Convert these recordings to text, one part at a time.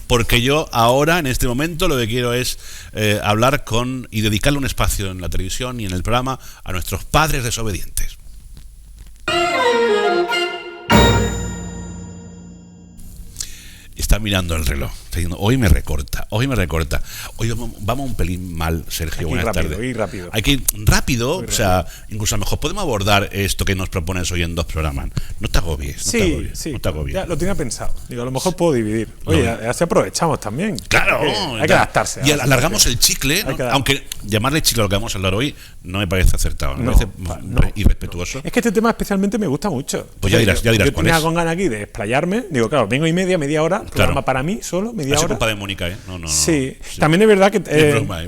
porque yo ahora, en este momento, lo que quiero es hablar y dedicarle un espacio en la televisión y en el programa a nuestros padres desobedientes. Está mirando el reloj, está diciendo, hoy me recorta. Hoy vamos un pelín mal, Sergio. Buenas tardes. Hay que ir rápido, o sea, incluso a lo mejor podemos abordar esto que nos propones hoy en 2 programas. No te agobies, no te agobies. Ya lo tenía pensado. Digo, a lo mejor puedo dividir. Oye, así aprovechamos también. Claro. Hay que adaptarse. Y alargamos el chicle, ¿no? Aunque llamarle chicle a lo que vamos a hablar hoy no me parece acertado, me parece irrespetuoso. Es que este tema especialmente me gusta mucho. Pues ya dirás yo cuál es. Yo tenía con ganas aquí de explayarme. Digo, claro, vengo y media hora. Programa para mí solo, media hora. Es culpa de Mónica, ¿eh? No. Sí, también es verdad que es broma.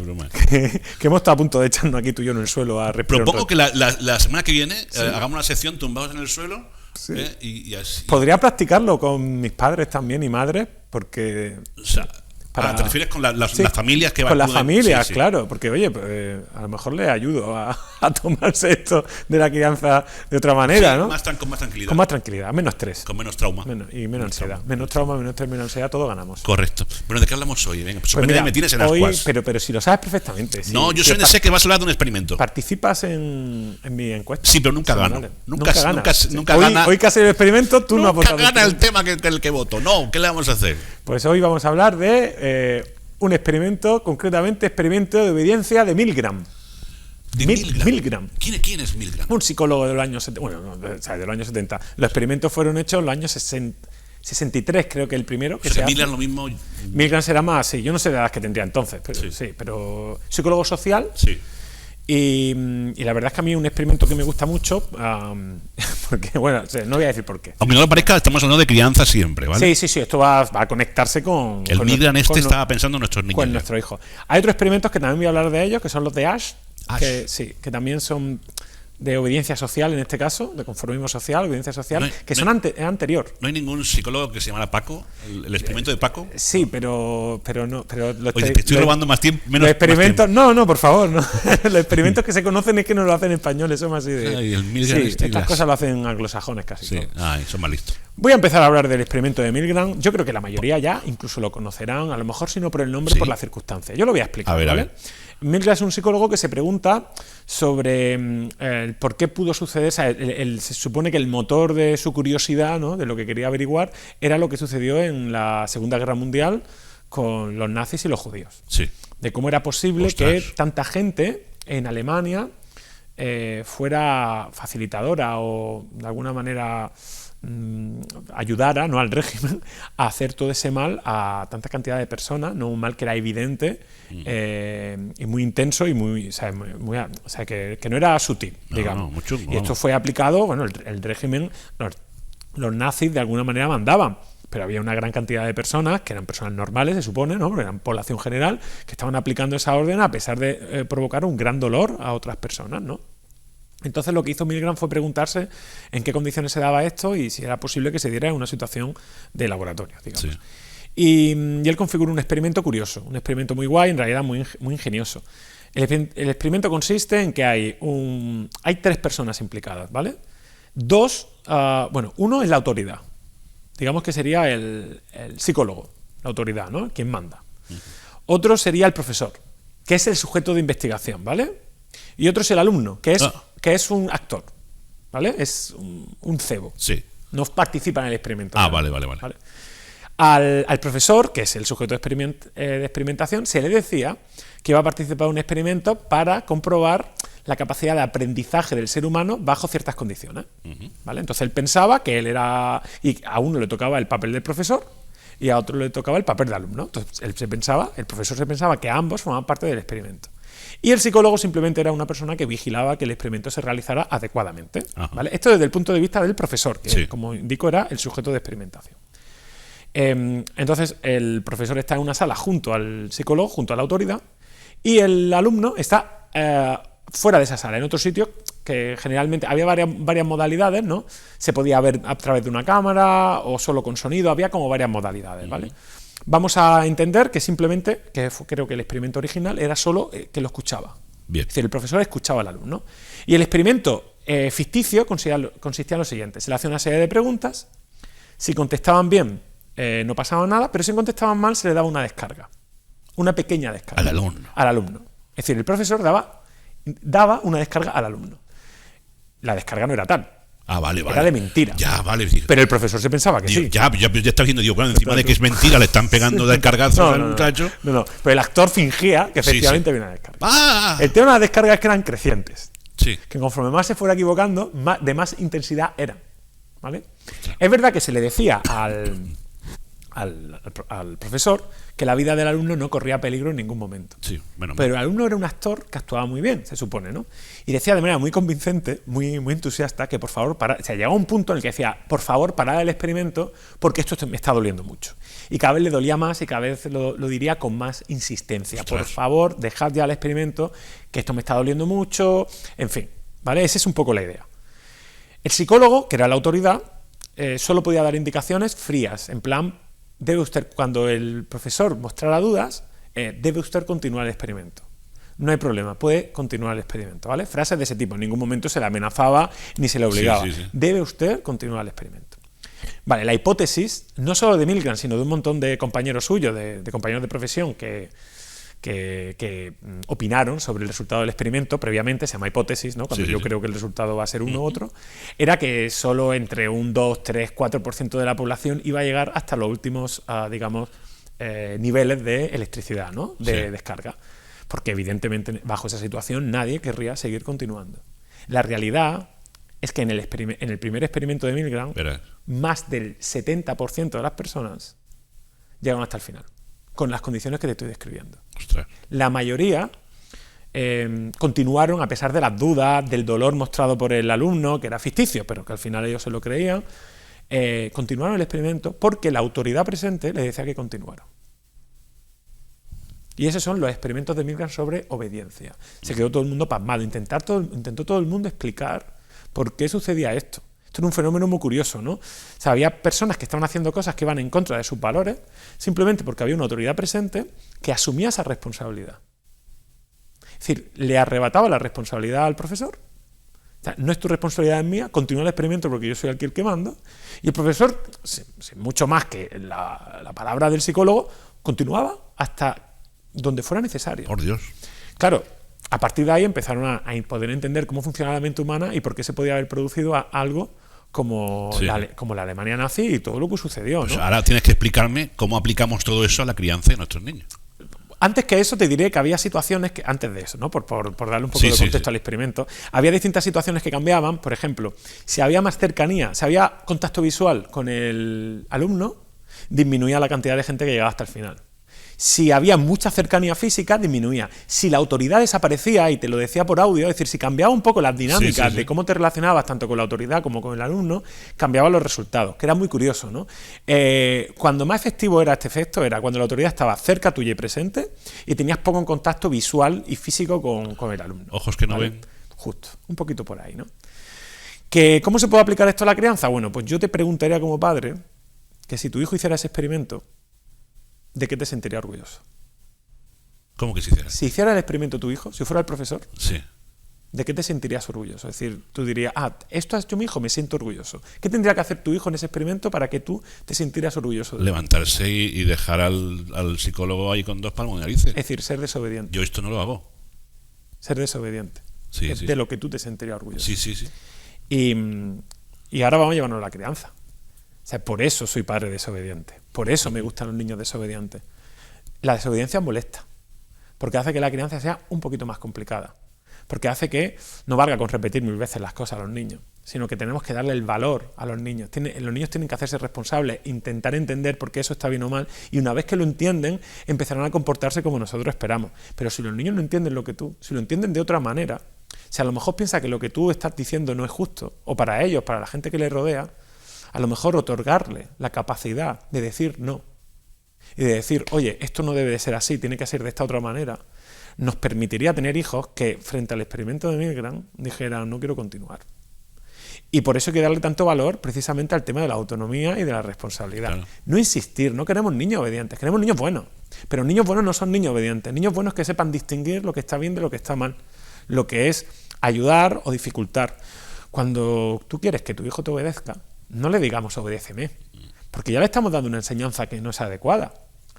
Que hemos estado a punto de echarnos aquí tú y yo en el suelo a respirar. Propongo que la semana que viene hagamos una sección tumbados en el suelo. Sí. Y así. Podría practicarlo con mis padres también y madres, porque... O sea, ¿te refieres con las familias que van? Con las familias, claro, porque oye, a lo mejor les ayudo a tomarse esto de la crianza de otra manera, ¿no? Con más tranquilidad. Con más tranquilidad, menos estrés. Con menos trauma. Menos ansiedad. Menos trauma, menos estrés, menos ansiedad, todo ganamos. Correcto. Bueno, ¿de qué hablamos hoy? Venga, pues mira, me tienes en ascuas. Pero si lo sabes perfectamente. No, yo sé que vas a hablar de un experimento. ¿Participas en mi encuesta? Sí, pero nunca gano. Nunca gana. Hoy que has hecho el experimento, tú no has votado. Nunca gana el tema que el que voto. No, ¿qué le vamos a hacer? Pues hoy vamos a hablar de... un experimento, concretamente experimento de obediencia de Milgram. Milgram. ¿Quién es Milgram? Un psicólogo de los años 70. Bueno, de los años 70. Los experimentos fueron hechos en los años 63, creo que el primero. Milgram lo mismo. Milgram será más, sí. Yo no sé de las que tendría entonces, pero sí, pero psicólogo social. Sí. Y la verdad es que a mí es un experimento que me gusta mucho, porque, bueno, no voy a decir por qué. Aunque no lo parezca, estamos hablando de crianza siempre, ¿vale? Sí, esto va a conectarse con... El Milgram estaba pensando en nuestros niños. Con nuestro hijo. Hay otros experimentos que también voy a hablar de ellos, que son los de Ash. Que también son de obediencia social, en este caso, de conformismo social, obediencia social, es anterior. ¿No hay ningún psicólogo que se llamara Paco? ¿El experimento de Paco? Sí, pero no. Oye, te estoy robando más tiempo. Los experimentos, no, por favor, no. Los experimentos que se conocen es que no lo hacen en español, eso más así de... Ay, el Milgram estas cosas lo hacen anglosajones casi. Sí, son más listos. Voy a empezar a hablar del experimento de Milgram. Yo creo que la mayoría ya incluso lo conocerán, a lo mejor si no por el nombre, por las circunstancias. Yo lo voy a explicar, ¿vale? A ver. Milgram es un psicólogo que se pregunta sobre por qué pudo suceder. Se supone que el motor de su curiosidad, ¿no?, de lo que quería averiguar, era lo que sucedió en la Segunda Guerra Mundial con los nazis y los judíos. Sí. De cómo era posible que tanta gente en Alemania fuera facilitadora o de alguna manera ayudara, no al régimen, a hacer todo ese mal a tanta cantidad de personas, no un mal que era evidente y muy intenso y que no era sutil, digamos. Y esto fue aplicado, bueno, el régimen, los nazis de alguna manera mandaban, pero había una gran cantidad de personas, que eran personas normales, se supone, ¿no?, porque eran población general, que estaban aplicando esa orden a pesar de provocar un gran dolor a otras personas, ¿no? Entonces lo que hizo Milgram fue preguntarse en qué condiciones se daba esto y si era posible que se diera en una situación de laboratorio, digamos. Sí. Y él configuró un experimento curioso, un experimento muy guay, en realidad muy ingenioso. El experimento consiste en que hay 3 personas implicadas, ¿vale? Uno es la autoridad, digamos que sería el psicólogo, la autoridad, ¿no?, quien manda. Otro sería el profesor, que es el sujeto de investigación, ¿vale? Y otro es el alumno, que es un actor, ¿vale? Es un cebo. Sí. No participa en el experimento. Vale. Al profesor, que es el sujeto de experimentación, se le decía que iba a participar en un experimento para comprobar la capacidad de aprendizaje del ser humano bajo ciertas condiciones, ¿vale? Entonces él pensaba que él era... Y a uno le tocaba el papel del profesor y a otro le tocaba el papel de alumno. Entonces el profesor se pensaba que ambos formaban parte del experimento. Y el psicólogo simplemente era una persona que vigilaba que el experimento se realizara adecuadamente, ¿vale? Esto desde el punto de vista del profesor, que como indico era el sujeto de experimentación. Entonces el profesor está en una sala junto al psicólogo, junto a la autoridad, y el alumno está fuera de esa sala, en otro sitio, que generalmente había varias modalidades, ¿no? Se podía ver a través de una cámara o solo con sonido, había como varias modalidades, ¿vale? Vamos a entender que simplemente, creo que el experimento original era solo que lo escuchaba. Bien. Es decir, el profesor escuchaba al alumno. Y el experimento ficticio consistía en lo siguiente: se le hacía una serie de preguntas, si contestaban bien, no pasaba nada, pero si contestaban mal se le daba una descarga, una pequeña descarga. Al alumno. Es decir, el profesor daba una descarga al alumno. La descarga no era tal. Vale. Era de mentira. Ya, vale. Pero el profesor se pensaba que sí. Ya está viendo, bueno, encima de que es mentira, le están pegando descargazos al muchacho. No. Pero el actor fingía que efectivamente había una descarga. El tema de las descargas es que eran crecientes. Sí. Que conforme más se fuera equivocando, de más intensidad eran. ¿Vale? Es verdad que se le decía al profesor que la vida del alumno no corría peligro en ningún momento. Sí, pero el alumno era un actor que actuaba muy bien, se supone, ¿no? Y decía de manera muy convincente, muy entusiasta, que por favor llegaba un punto en el que decía, por favor, parad el experimento porque esto me está doliendo mucho. Y cada vez le dolía más y cada vez lo diría con más insistencia. Ostras. Por favor, dejad ya el experimento, que esto me está doliendo mucho, en fin, ¿vale? Esa es un poco la idea. El psicólogo, que era la autoridad, solo podía dar indicaciones frías, en plan, debe usted, cuando el profesor mostrara dudas, debe usted continuar el experimento. No hay problema, puede continuar el experimento, ¿vale? Frases de ese tipo, en ningún momento se le amenazaba ni se le obligaba. Sí. Debe usted continuar el experimento. Vale, la hipótesis, no solo de Milgram, sino de un montón de compañeros suyos, de compañeros de profesión que opinaron sobre el resultado del experimento previamente, se llama hipótesis, ¿no? Cuando yo creo que el resultado va a ser uno u otro, era que solo entre un 2, 3, 4% de la población iba a llegar hasta los últimos, niveles de electricidad, ¿no? De descarga. Porque evidentemente bajo esa situación nadie querría seguir continuando. La realidad es que en el primer experimento de Milgram, más del 70% de las personas llegan hasta el final, con las condiciones que te estoy describiendo. Ostras. La mayoría continuaron a pesar de las dudas, del dolor mostrado por el alumno, que era ficticio, pero que al final ellos se lo creían, continuaron el experimento porque la autoridad presente les decía que continuaran. Y esos son los experimentos de Milgram sobre obediencia. Se quedó todo el mundo pasmado. Intentó todo el mundo explicar por qué sucedía esto. Esto era un fenómeno muy curioso, ¿no? O sea, había personas que estaban haciendo cosas que iban en contra de sus valores simplemente porque había una autoridad presente que asumía esa responsabilidad. Es decir, le arrebataba la responsabilidad al profesor. O sea, no es tu responsabilidad, es mía, continúa el experimento porque yo soy el que manda. Y el profesor, mucho más que la palabra del psicólogo, continuaba hasta donde fuera necesario. Por Dios. Claro, a partir de ahí empezaron a poder entender cómo funciona la mente humana y por qué se podía haber producido algo como la Alemania nazi y todo lo que sucedió, pues ¿no? Ahora tienes que explicarme cómo aplicamos todo eso a la crianza de nuestros niños. Antes que eso te diré que había situaciones que, antes de eso, ¿no? por darle un poco de contexto al experimento, había distintas situaciones que cambiaban. Por ejemplo, si había más cercanía, si había contacto visual con el alumno, disminuía la cantidad de gente que llegaba hasta el final. Si había mucha cercanía física, disminuía. Si la autoridad desaparecía, y te lo decía por audio, es decir, si cambiaba un poco las dinámicas de cómo te relacionabas tanto con la autoridad como con el alumno, cambiaban los resultados, que era muy curioso, ¿no? Cuando más efectivo era este efecto era cuando la autoridad estaba cerca tuya y presente y tenías poco contacto visual y físico con el alumno. Ojos que no ven. Justo, un poquito por ahí, ¿no? ¿Cómo se puede aplicar esto a la crianza? Bueno, pues yo te preguntaría como padre que si tu hijo hiciera ese experimento, ¿de qué te sentiría orgulloso? ¿Cómo que se hiciera? Si hiciera el experimento tu hijo, si fuera el profesor, sí, ¿de qué te sentirías orgulloso? Es decir, tú dirías, esto ha hecho mi hijo, me siento orgulloso. ¿Qué tendría que hacer tu hijo en ese experimento para que tú te sintieras orgulloso de él? Levantarse y dejar al psicólogo ahí con dos palmos de narices. Es decir, ser desobediente. Yo esto no lo hago. Ser desobediente. Sí, es de lo que tú te sentirías orgulloso. Sí. Y ahora vamos a llevarnos a la crianza. O sea, por eso soy padre desobediente. Por eso me gustan los niños desobedientes. La desobediencia molesta, porque hace que la crianza sea un poquito más complicada. Porque hace que no valga con repetir 1000 veces las cosas a los niños, sino que tenemos que darle el valor a los niños. Los niños tienen que hacerse responsables, intentar entender por qué eso está bien o mal, y una vez que lo entienden, empezarán a comportarse como nosotros esperamos. Pero si los niños no entienden si lo entienden de otra manera, si a lo mejor piensa que lo que tú estás diciendo no es justo, o para ellos, para la gente que les rodea, a lo mejor otorgarle la capacidad de decir no y de decir, oye, esto no debe de ser así, tiene que ser de esta otra manera, nos permitiría tener hijos que frente al experimento de Milgram dijeran, no quiero continuar. Y por eso hay que darle tanto valor precisamente al tema de la autonomía y de la responsabilidad. Claro. No insistir, no queremos niños obedientes, queremos niños buenos. Pero niños buenos no son niños obedientes, niños buenos que sepan distinguir lo que está bien de lo que está mal, lo que es ayudar o dificultar. Cuando tú quieres que tu hijo te obedezca, no le digamos obedéceme, porque ya le estamos dando una enseñanza que no es adecuada.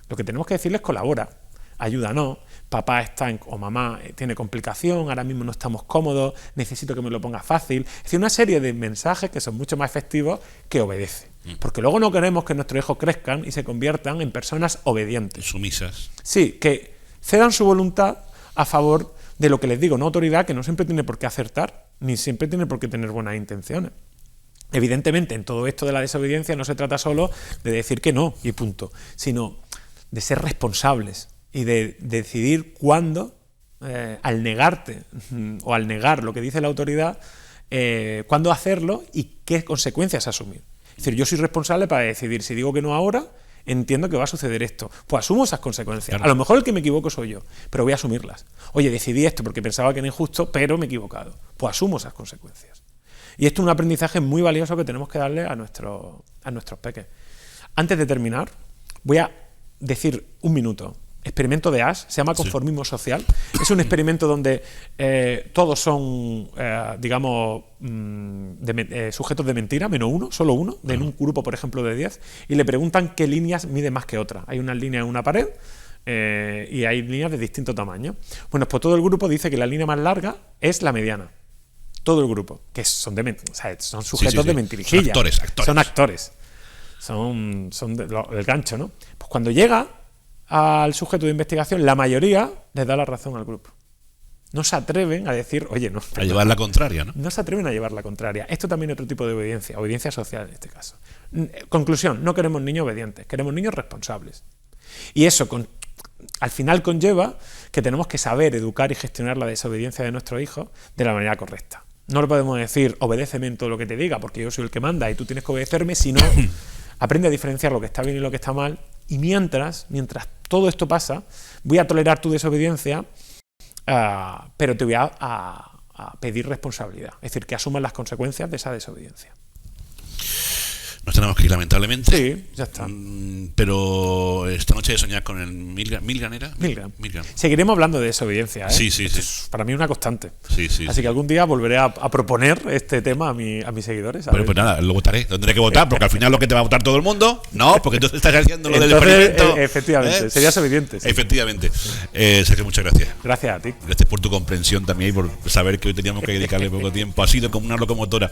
Lo que tenemos que decirles es colabora, ayúdanos, papá o mamá tiene complicación, ahora mismo no estamos cómodos, necesito que me lo ponga fácil. Es decir, una serie de mensajes que son mucho más efectivos que obedece. Porque luego no queremos que nuestros hijos crezcan y se conviertan en personas obedientes. Sumisas. Sí, que cedan su voluntad a favor de lo que les digo, una autoridad que no siempre tiene por qué acertar, ni siempre tiene por qué tener buenas intenciones. Evidentemente, en todo esto de la desobediencia no se trata solo de decir que no y punto, sino de ser responsables y de decidir cuándo, al negarte o al negar lo que dice la autoridad, cuándo hacerlo y qué consecuencias asumir. Es decir, yo soy responsable para decidir, si digo que no ahora, entiendo que va a suceder esto. Pues asumo esas consecuencias. Claro. A lo mejor el que me equivoco soy yo, pero voy a asumirlas. Oye, decidí esto porque pensaba que era injusto, pero me he equivocado. Pues asumo esas consecuencias. Y esto es un aprendizaje muy valioso que tenemos que darle a nuestros peques. Antes de terminar, voy a decir un minuto. Experimento de Asch, se llama conformismo social. Es un experimento donde todos son, sujetos de mentira, menos uno, solo uno, en un grupo, por ejemplo, de 10, y le preguntan qué líneas mide más que otra. Hay unas líneas en una pared y hay líneas de distinto tamaño. Bueno, pues todo el grupo dice que la línea más larga es la mediana. Todo el grupo, que son sujetos de mentirijilla. Son actores. Son el gancho, ¿no? Pues cuando llega al sujeto de investigación, la mayoría les da la razón al grupo. No se atreven a decir, oye, no. A llevar la contraria, ¿no? No se atreven a llevar la contraria. Esto también es otro tipo de obediencia social en este caso. Conclusión, no queremos niños obedientes, queremos niños responsables. Y eso al final conlleva que tenemos que saber educar y gestionar la desobediencia de nuestros hijos de la manera correcta. No le podemos decir, obedéceme en todo lo que te diga, porque yo soy el que manda y tú tienes que obedecerme, sino aprende a diferenciar lo que está bien y lo que está mal. Y mientras todo esto pasa, voy a tolerar tu desobediencia, pero te voy a pedir responsabilidad. Es decir, que asumas las consecuencias de esa desobediencia. Nos tenemos que ir, lamentablemente. Sí, ya está. Pero esta noche de soñar con el Milgram, ¿era? Milgram. Seguiremos hablando de desobediencia, ¿eh? Sí. Es para mí una constante. Sí. Así que algún día volveré a proponer este tema a mis seguidores. Bueno, pues nada, lo votaré. Tendré que votar, porque al final lo que te va a votar todo el mundo, no, porque tú estás haciendo lo del experimento. Efectivamente, serías evidente. Sí. Efectivamente. Sergio, muchas gracias. Gracias a ti. Gracias por tu comprensión también y por saber que hoy teníamos que dedicarle poco tiempo. Ha sido como una locomotora.